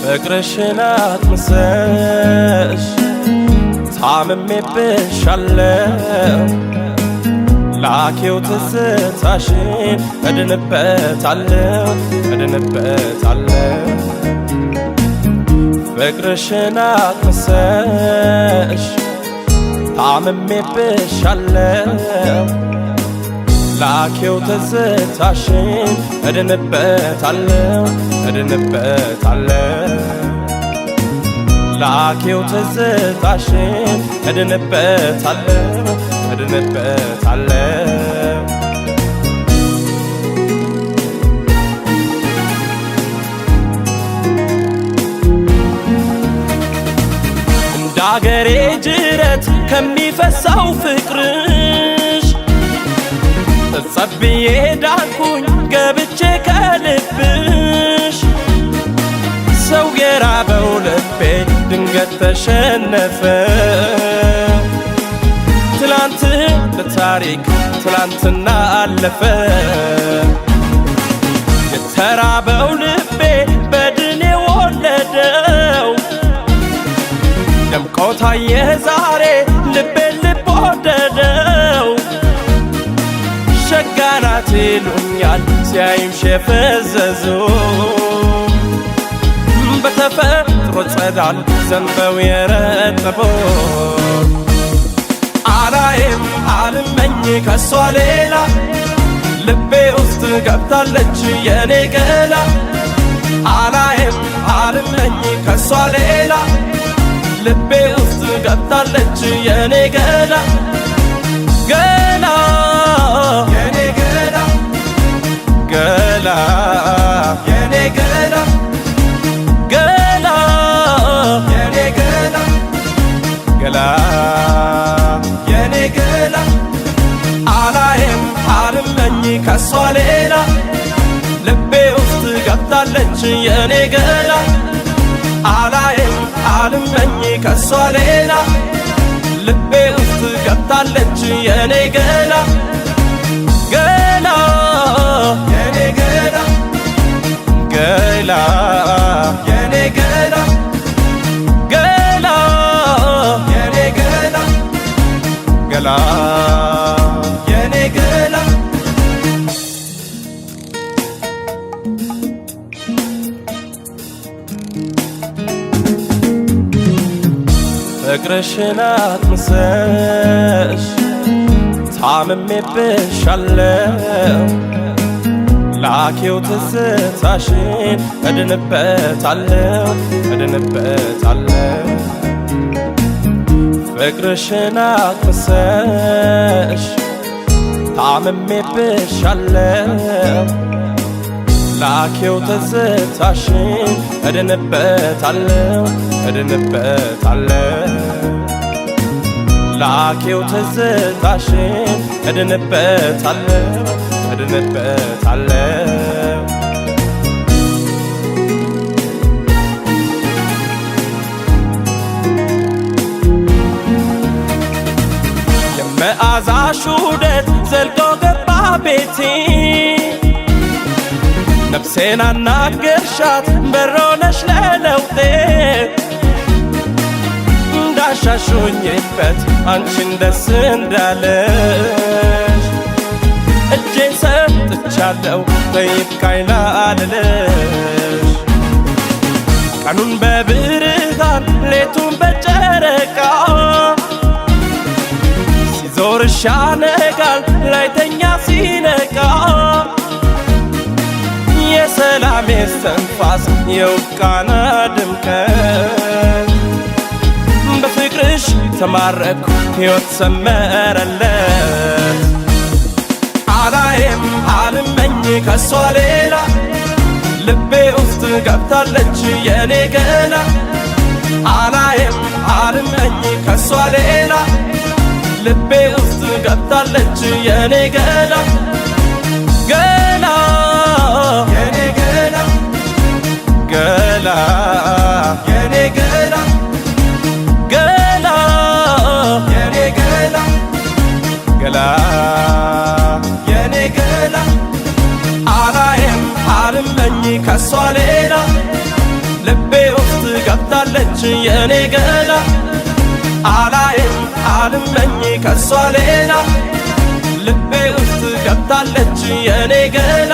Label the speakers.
Speaker 1: ፍቅርሽን አትምሰሽ ታምሜብሻለሁ ላኪው ትዝታሽን እድንበታለሁ ፍቅርሽን አትምሰሽ ታምሜብሻለሁ ላኪው ትዝታሽን እድንበታለሁ ላኪው ትዝታሽን እድንበታለሁ እንዳገሬ ጅረት ከሚፈሳው ፍቅርሽ ጸብዬ ዳንኩኝ ገብቼ ከልብሽ ሰው የራበው ልቤ ድንገት ተሸነፈ ትላንት ለታሪክ ትላንትና አለፈ የተራበው ልቤ በድኔ ወለደው ደምቆ ታየ ዛሬ ልቤን ልብ ወደደው ሸጋናት ይሉኛል ሲያዩም ሸፈዘዙ በተፈጥሮ ጸዳል ዘንበው የረጠቡ አላይም አልመኝ ከሷ ሌላ ልቤ ውስጥ ገብታለች የኔ ገላ አላይም አልመኝ ከሷ ሌላ ልቤ ውስጥ ገብታለች የኔ ገላ ገላ የኔ ገላ ገላ የኔ ገላ ገላ የኔ ገላ ገላ የኔ ገላ አላይም አልመኝ ከሷ ሌላ ልቤ ውስጥ ገብታለች የኔ ገላ አላይም አልመኝ ከሷ ሌላ ልቤ ውስጥ ገብታለች የኔ ገላ ገላ የኔ ገላ ገላ የኔ ገላ ገላ የኔ ገላ ገላ የኔ ገላ ፍቅርሽን አትምሰሽ ታምሜብሻለሁ ላኪው ትዝታሽን እድንበታለሁ ፍቅርሽን አትምሰሽ ታምሜብሻለሁ ላኪው ትዝታሽን እድንበታለሁ ላኪው ትዝታሽን እድንበታለሁ የመዓዛሽ ውደት ዘልቆ ገባ ቤቴ ነፍሴን አናገርሻት በሮነሽ ለለውጤ እንዳሻሹኝበት አንቺን ደስ እንዳለሽ እጄን ሰጥቻለሁ በይብቃኝ ላልልሽ ቀኑን በብርሃን ሌቱን በጨረቃ ሲዞርሽ ያነጋል ላይተኛ ሲነቃ የሰላሜ እስትንፋስ የውቃና ድምቀት በፍቅርሽ ተማረኩ ሕይወት ሰመረለት አላይም አልመኝ ከሷ ሌላ ልቤ ውስጥ ገብታለች የኔ ገላ አላይም አልመኝ ከሷ ሌላ ልቤ ውስጥ ገብታለች የኔ ገላ ገላ የኔ ገላ ገላ የኔ ገላ ገላ የኔ ገላ ገላ የኔ ገላ አላይም አልመኝ ከሷ ሌላ ልቤ ገብታለች የኔ ገላ አላይም አልመኝ ከሷ ሌላ ልቤ ውስጥ ገብታለች የኔ ገላ